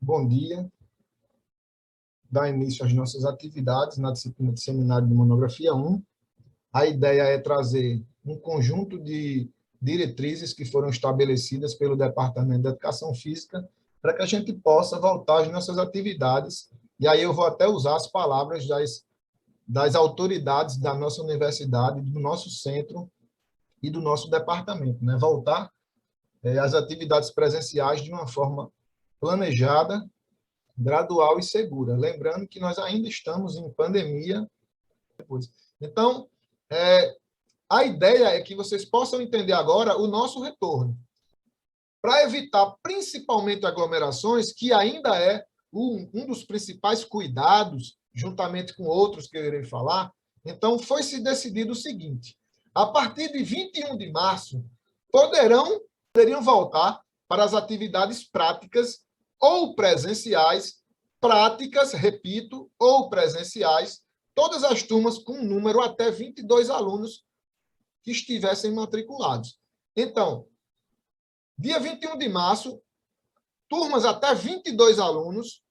Bom dia. Dar início às nossas atividades na disciplina de Seminário de Monografia 1. A ideia é trazer um conjunto de diretrizes que foram estabelecidas pelo Departamento de Educação Física para que a gente possa voltar às nossas atividades. E aí eu vou até usar as palavras das autoridades da nossa universidade, do nosso centro e do nosso departamento, né? Voltar às atividades presenciais de uma forma planejada, gradual e segura. Lembrando que nós ainda estamos em pandemia. Então, a ideia é que vocês possam entender agora o nosso retorno, para evitar principalmente aglomerações, que ainda é um dos principais cuidados, juntamente com outros que eu irei falar. Então, foi-se decidido o seguinte: a partir de 21 de março, poderiam voltar para as atividades práticas ou presenciais, práticas, repito, ou presenciais, todas as turmas com um número até 22 alunos que estivessem matriculados. Então, dia 21 de março, turmas até 22 alunos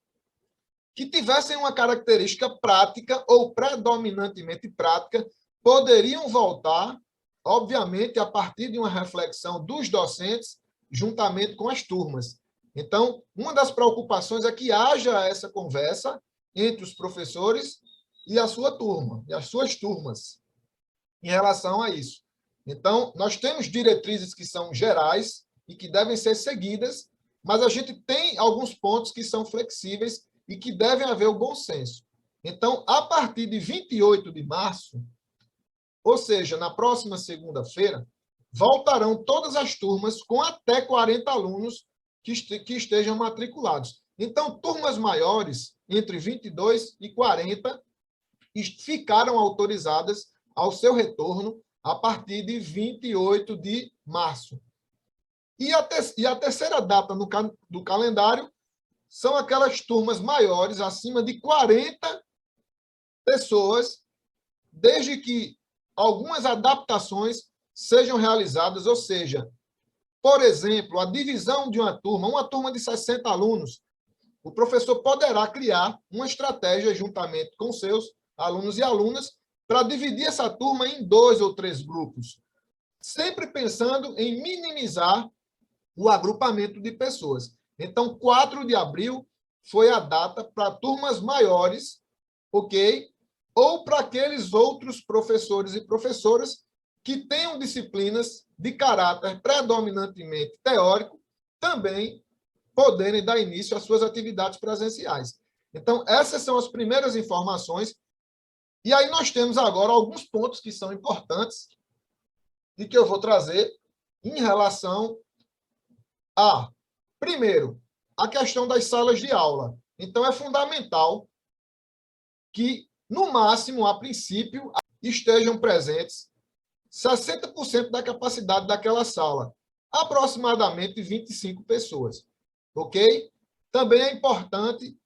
que tivessem uma característica prática ou predominantemente prática poderiam voltar, obviamente, a partir de uma reflexão dos docentes, juntamente com as turmas. Então, uma das preocupações é que haja essa conversa entre os professores e a sua turma, e as suas turmas, em relação a isso. Então, nós temos diretrizes que são gerais e que devem ser seguidas, mas a gente tem alguns pontos que são flexíveis e que devem haver o bom senso. Então, a partir de 28 de março, ou seja, na próxima segunda-feira, voltarão todas as turmas com até 40 alunos que estejam matriculados. Então, turmas maiores, entre 22 e 40, ficaram autorizadas ao seu retorno a partir de 28 de março. E a terceira data do calendário são aquelas turmas maiores, acima de 40 pessoas, desde que algumas adaptações sejam realizadas, ou seja, por exemplo, a divisão de uma turma de 60 alunos, o professor poderá criar uma estratégia juntamente com seus alunos e alunas para dividir essa turma em 2 ou 3 grupos, sempre pensando em minimizar o agrupamento de pessoas. Então, 4 de abril foi a data para turmas maiores, ok? Ou para aqueles outros professores e professoras que tenham disciplinas de caráter predominantemente teórico, também poderem dar início às suas atividades presenciais. Então, essas são as primeiras informações. E aí nós temos agora alguns pontos que são importantes e que eu vou trazer em relação a, primeiro, a questão das salas de aula. Então, é fundamental que, no máximo, a princípio, estejam presentes 60% da capacidade daquela sala, aproximadamente 25 pessoas, ok? Também é importante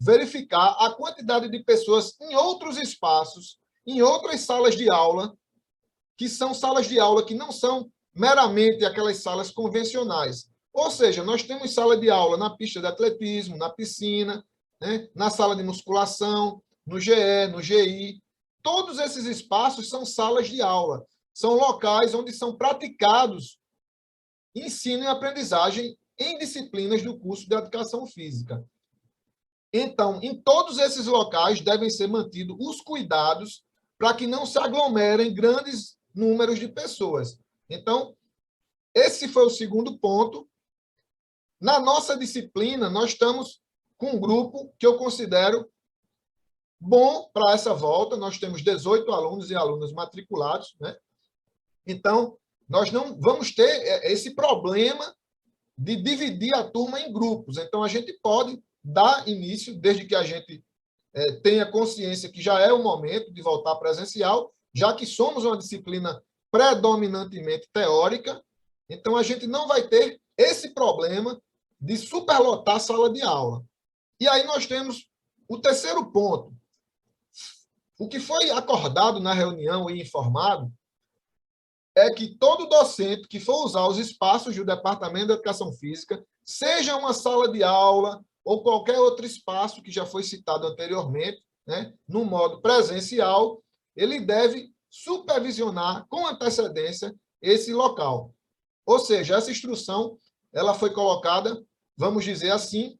verificar a quantidade de pessoas em outros espaços, em outras salas de aula, que são salas de aula que não são meramente aquelas salas convencionais. Ou seja, nós temos sala de aula na pista de atletismo, na piscina, né, na sala de musculação, no GE, no GI. Todos esses espaços são salas de aula, são locais onde são praticados ensino e aprendizagem em disciplinas do curso de Educação Física. Então, em todos esses locais devem ser mantidos os cuidados para que não se aglomerem grandes números de pessoas. Então, esse foi o segundo ponto. Na nossa disciplina, nós estamos com um grupo que eu considero bom para essa volta. Nós temos 18 alunos e alunas matriculados, né? Então, nós não vamos ter esse problema de dividir a turma em grupos. Então, a gente pode dar início, desde que a gente tenha consciência que já é o momento de voltar presencial, já que somos uma disciplina predominantemente teórica, então a gente não vai ter esse problema de superlotar a sala de aula. E aí nós temos o terceiro ponto. O que foi acordado na reunião e informado é que todo docente que for usar os espaços do Departamento de Educação Física, seja uma sala de aula ou qualquer outro espaço que já foi citado anteriormente, né, no modo presencial, ele deve supervisionar com antecedência esse local. Ou seja, essa instrução ela foi colocada, vamos dizer assim,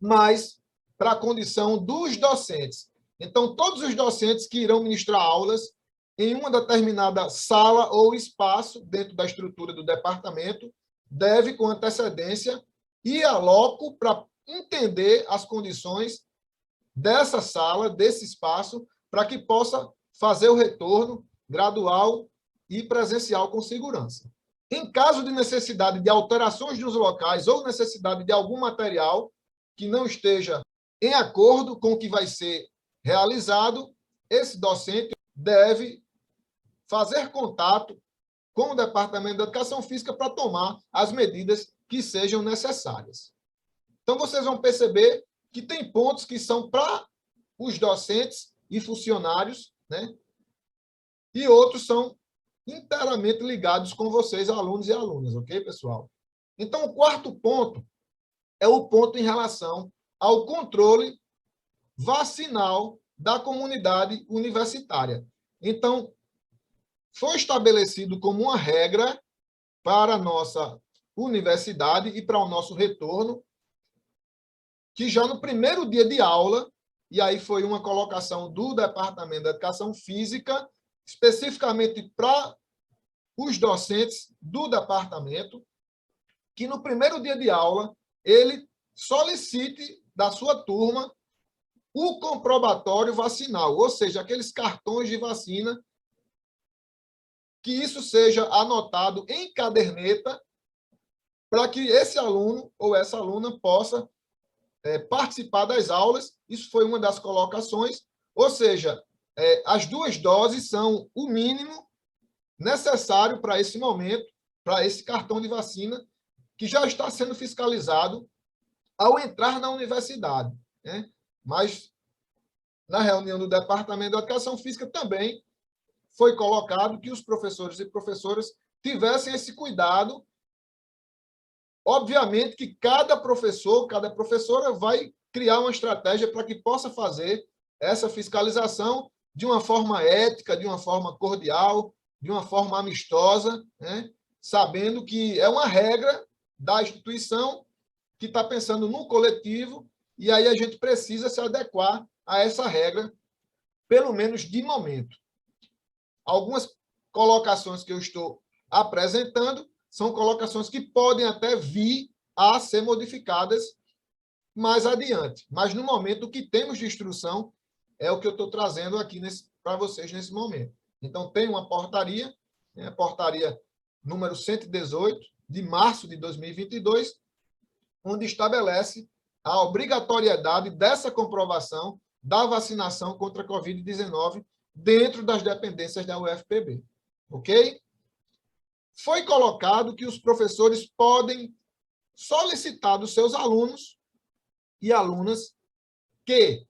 mais para a condição dos docentes. Então, todos os docentes que irão ministrar aulas em uma determinada sala ou espaço dentro da estrutura do departamento, deve, com antecedência, ir a loco para entender as condições dessa sala, desse espaço, para que possa fazer o retorno gradual e presencial com segurança. Em caso de necessidade de alterações nos locais ou necessidade de algum material que não esteja em acordo com o que vai ser realizado, esse docente deve fazer contato com o Departamento de Educação Física para tomar as medidas que sejam necessárias. Então, vocês vão perceber que tem pontos que são para os docentes e funcionários, né? E outros são inteiramente ligados com vocês, alunos e alunas, ok, pessoal? Então, o quarto ponto é o ponto em relação ao controle vacinal da comunidade universitária. Então, foi estabelecido como uma regra para a nossa universidade e para o nosso retorno, que já no primeiro dia de aula, e aí foi uma colocação do Departamento de Educação Física, especificamente para os docentes do departamento, que no primeiro dia de aula ele solicite da sua turma o comprobatório vacinal, ou seja, aqueles cartões de vacina, que isso seja anotado em caderneta para que esse aluno ou essa aluna possa participar das aulas. Isso foi uma das colocações, ou seja, as 2 doses são o mínimo necessário para esse momento, para esse cartão de vacina, que já está sendo fiscalizado ao entrar na universidade, né? Mas, na reunião do Departamento de Educação Física, também foi colocado que os professores e professoras tivessem esse cuidado. Obviamente que cada professor, cada professora vai criar uma estratégia para que possa fazer essa fiscalização de uma forma ética, de uma forma cordial, de uma forma amistosa, né? Sabendo que é uma regra da instituição que está pensando no coletivo, e aí a gente precisa se adequar a essa regra, pelo menos de momento. Algumas colocações que eu estou apresentando são colocações que podem até vir a ser modificadas mais adiante. Mas, no momento, o que temos de instrução é o que eu estou trazendo aqui para vocês nesse momento. Então, tem uma portaria, né, a portaria número 118, de março de 2022, onde estabelece a obrigatoriedade dessa comprovação da vacinação contra a Covid-19 dentro das dependências da UFPB. Ok? Foi colocado que os professores podem solicitar dos seus alunos e alunas que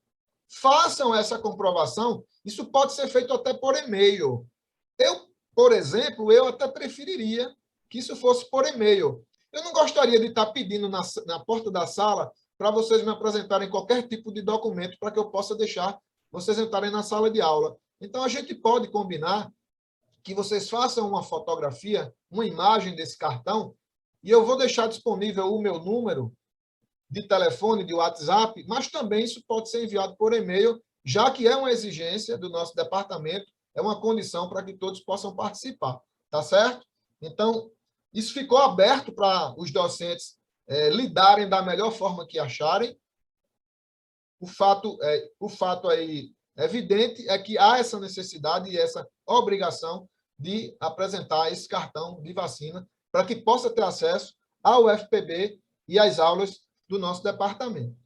façam essa comprovação. Isso pode ser feito até por e-mail. Eu, por exemplo, eu até preferiria que isso fosse por e-mail. Eu não gostaria de estar pedindo na porta da sala para vocês me apresentarem qualquer tipo de documento para que eu possa deixar vocês entrarem na sala de aula. Então, a gente pode combinar que vocês façam uma fotografia, uma imagem desse cartão, e eu vou deixar disponível o meu número de telefone, de WhatsApp, mas também isso pode ser enviado por e-mail, já que é uma exigência do nosso departamento, é uma condição para que todos possam participar, tá certo? Então, isso ficou aberto para os docentes lidarem da melhor forma que acharem. O fato aí evidente é que há essa necessidade e essa obrigação de apresentar esse cartão de vacina para que possa ter acesso ao FPB e às aulas do nosso departamento.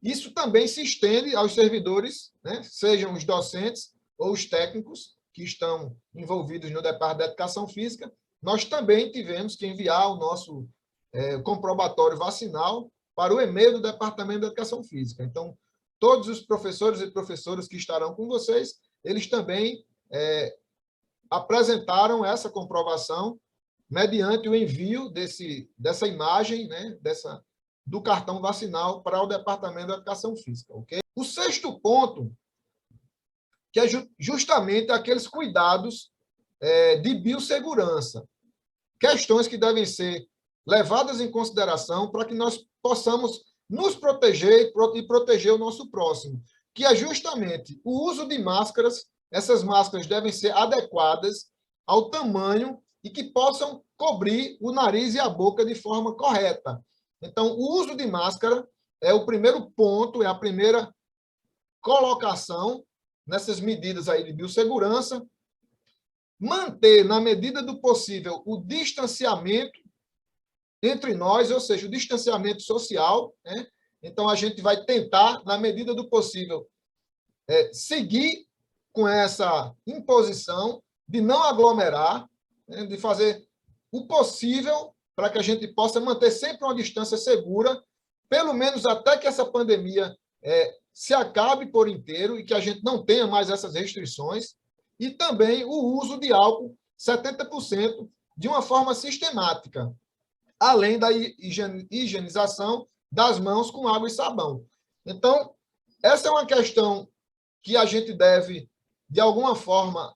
Isso também se estende aos servidores, né, sejam os docentes ou os técnicos que estão envolvidos no Departamento de Educação Física. Nós também tivemos que enviar o nosso comprobatório vacinal para o e-mail do Departamento de Educação Física. Então, todos os professores e professoras que estarão com vocês, eles também apresentaram essa comprovação mediante o envio dessa imagem, né, do cartão vacinal para o Departamento da Educação Física. Okay? O sexto ponto, que é justamente aqueles cuidados de biossegurança, questões que devem ser levadas em consideração para que nós possamos nos proteger e proteger o nosso próximo, que é justamente o uso de máscaras. Essas máscaras devem ser adequadas ao tamanho e que possam cobrir o nariz e a boca de forma correta. Então, o uso de máscara é o primeiro ponto, é a primeira colocação nessas medidas aí de biossegurança. Manter, na medida do possível, o distanciamento entre nós, ou seja, o distanciamento social, né? Então, a gente vai tentar, na medida do possível, seguir com essa imposição de não aglomerar, né? De fazer o possível para que a gente possa manter sempre uma distância segura, pelo menos até que essa pandemia se acabe por inteiro e que a gente não tenha mais essas restrições, e também o uso de álcool 70% de uma forma sistemática, além da higienização das mãos com água e sabão. Então, essa é uma questão que a gente deve, de alguma forma,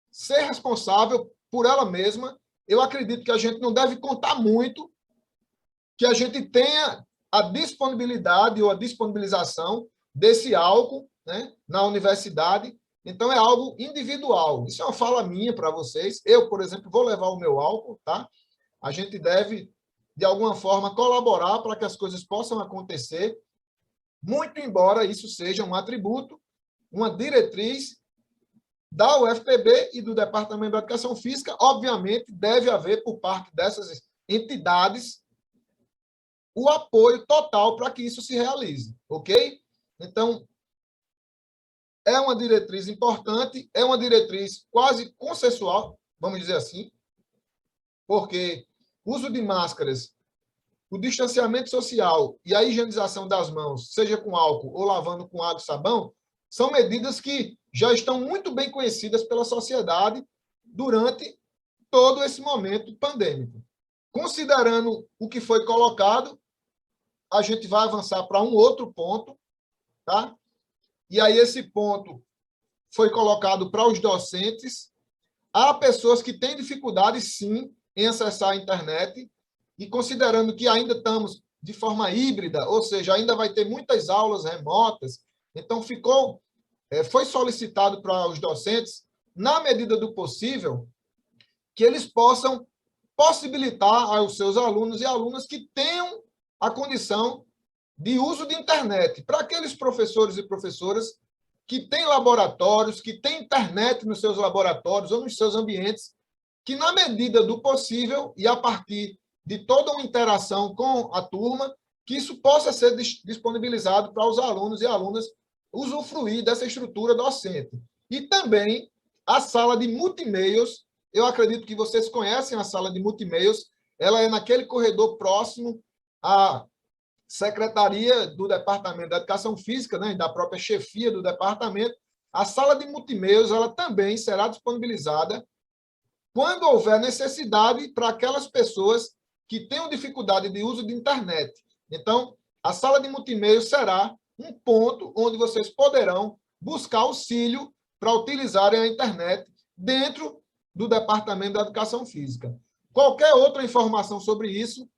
ser responsável por ela mesma. Eu acredito que a gente não deve contar muito, que a gente tenha a disponibilidade ou a disponibilização desse álcool, né, na universidade. Então, é algo individual. Isso é uma fala minha para vocês. Eu, por exemplo, vou levar o meu álcool, tá? A gente deve, de alguma forma, colaborar para que as coisas possam acontecer, muito embora isso seja um atributo, uma diretriz da UFPB e do Departamento da Educação Física. Obviamente, deve haver, por parte dessas entidades, o apoio total para que isso se realize, ok? Então, é uma diretriz importante, é uma diretriz quase consensual, vamos dizer assim, porque o uso de máscaras, o distanciamento social e a higienização das mãos, seja com álcool ou lavando com água e sabão, são medidas que já estão muito bem conhecidas pela sociedade durante todo esse momento pandêmico. Considerando o que foi colocado, a gente vai avançar para um outro ponto, tá? E aí esse ponto foi colocado para os docentes. Há pessoas que têm dificuldade, sim, em acessar a internet, e considerando que ainda estamos de forma híbrida, ou seja, ainda vai ter muitas aulas remotas, então foi solicitado para os docentes, na medida do possível, que eles possam possibilitar aos seus alunos e alunas que tenham a condição de uso de internet, para aqueles professores e professoras que têm laboratórios, que têm internet nos seus laboratórios ou nos seus ambientes, que, na medida do possível, e a partir de toda uma interação com a turma, que isso possa ser disponibilizado para os alunos e alunas usufruir dessa estrutura docente. E também a sala de multimeios. Eu acredito que vocês conhecem a sala de multimeios, ela é naquele corredor próximo à secretaria do Departamento da Educação Física, né, e da própria chefia do departamento. A sala de multimeios ela também será disponibilizada quando houver necessidade para aquelas pessoas que tenham dificuldade de uso de internet. Então, a sala de multimeios será um ponto onde vocês poderão buscar auxílio para utilizarem a internet dentro do Departamento da Educação Física. Qualquer outra informação sobre isso,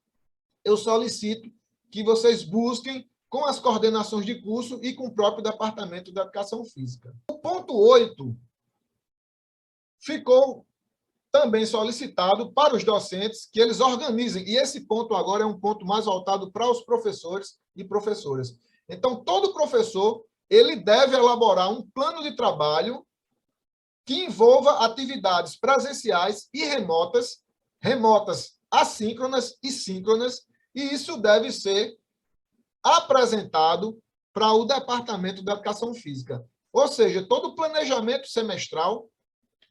eu solicito que vocês busquem com as coordenações de curso e com o próprio Departamento da Educação Física. O ponto 8 ficou também solicitado para os docentes que eles organizem, e esse ponto agora é um ponto mais voltado para os professores e professoras. Então, todo professor ele deve elaborar um plano de trabalho que envolva atividades presenciais e remotas assíncronas e síncronas, e isso deve ser apresentado para o Departamento da Educação Física. Ou seja, todo o planejamento semestral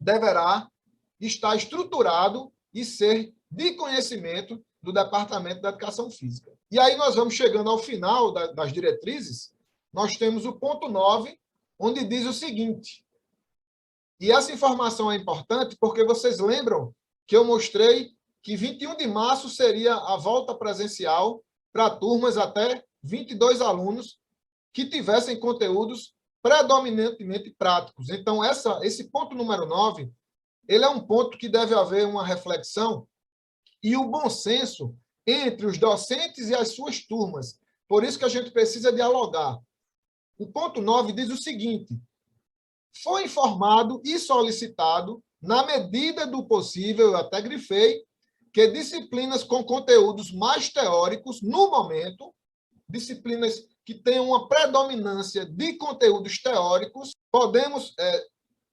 deverá estar estruturado e ser de conhecimento do Departamento da Educação Física. E aí nós vamos chegando ao final das diretrizes, nós temos o ponto 9, onde diz o seguinte: E essa informação é importante porque vocês lembram que eu mostrei que 21 de março seria a volta presencial para turmas até 22 alunos que tivessem conteúdos predominantemente práticos. Então, esse ponto número 9, ele é um ponto que deve haver uma reflexão e o bom senso entre os docentes e as suas turmas. Por isso que a gente precisa dialogar. O ponto 9 diz o seguinte: foi informado e solicitado, na medida do possível, eu até grifei, que disciplinas com conteúdos mais teóricos, no momento, disciplinas que têm uma predominância de conteúdos teóricos, podemos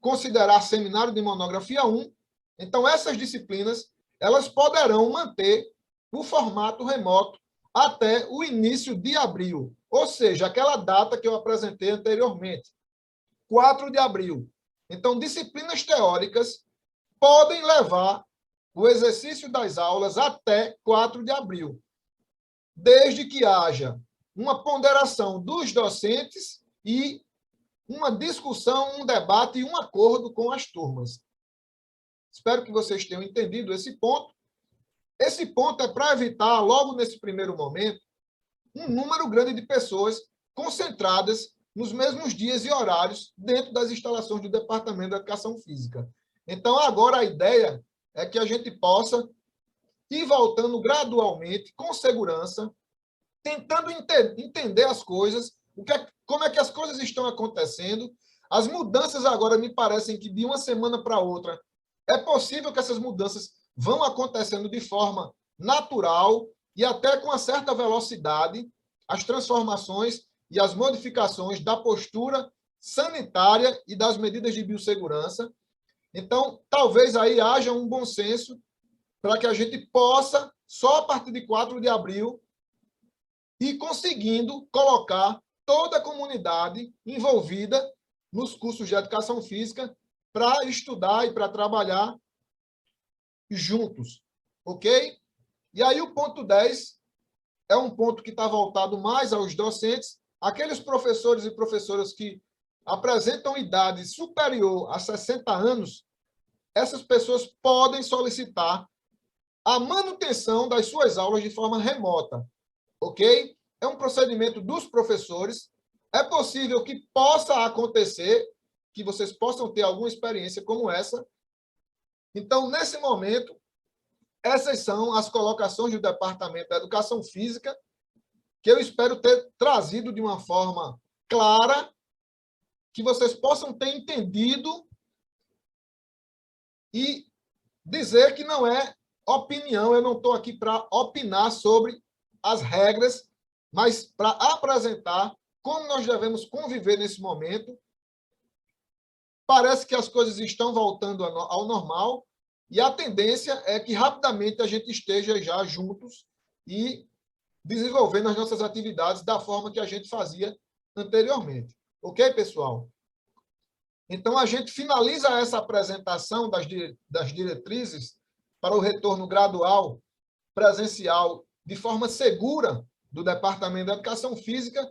considerar seminário de monografia 1. Então, essas disciplinas elas poderão manter o formato remoto até o início de abril, ou seja, aquela data que eu apresentei anteriormente, 4 de abril. Então, disciplinas teóricas podem levar o exercício das aulas até 4 de abril, desde que haja uma ponderação dos docentes e uma discussão, um debate e um acordo com as turmas. Espero que vocês tenham entendido esse ponto. Esse ponto é para evitar, logo nesse primeiro momento, um número grande de pessoas concentradas nos mesmos dias e horários dentro das instalações do Departamento de Educação Física. Então, agora a ideia é que a gente possa ir voltando gradualmente, com segurança, tentando entender as coisas, como é que as coisas estão acontecendo. As mudanças agora me parecem que de uma semana para outra é possível que essas mudanças vão acontecendo de forma natural e até com uma certa velocidade, as transformações e as modificações da postura sanitária e das medidas de biossegurança. Então, talvez aí haja um bom senso para que a gente possa, só a partir de 4 de abril, ir conseguindo colocar toda a comunidade envolvida nos cursos de educação física para estudar e para trabalhar juntos, ok? E aí o ponto 10 é um ponto que está voltado mais aos docentes, aqueles professores e professoras que apresentam idade superior a 60 anos, essas pessoas podem solicitar a manutenção das suas aulas de forma remota, ok? É um procedimento dos professores. É possível que possa acontecer, que vocês possam ter alguma experiência como essa. Então, nesse momento, essas são as colocações do Departamento da Educação Física, que eu espero ter trazido de uma forma clara, que vocês possam ter entendido e dizer que não é opinião, eu não estou aqui para opinar sobre as regras, mas para apresentar como nós devemos conviver nesse momento. Parece que as coisas estão voltando ao normal e a tendência é que rapidamente a gente esteja já juntos e desenvolvendo as nossas atividades da forma que a gente fazia anteriormente. Ok, pessoal? Então, a gente finaliza essa apresentação das diretrizes para o retorno gradual presencial de forma segura do Departamento de Educação Física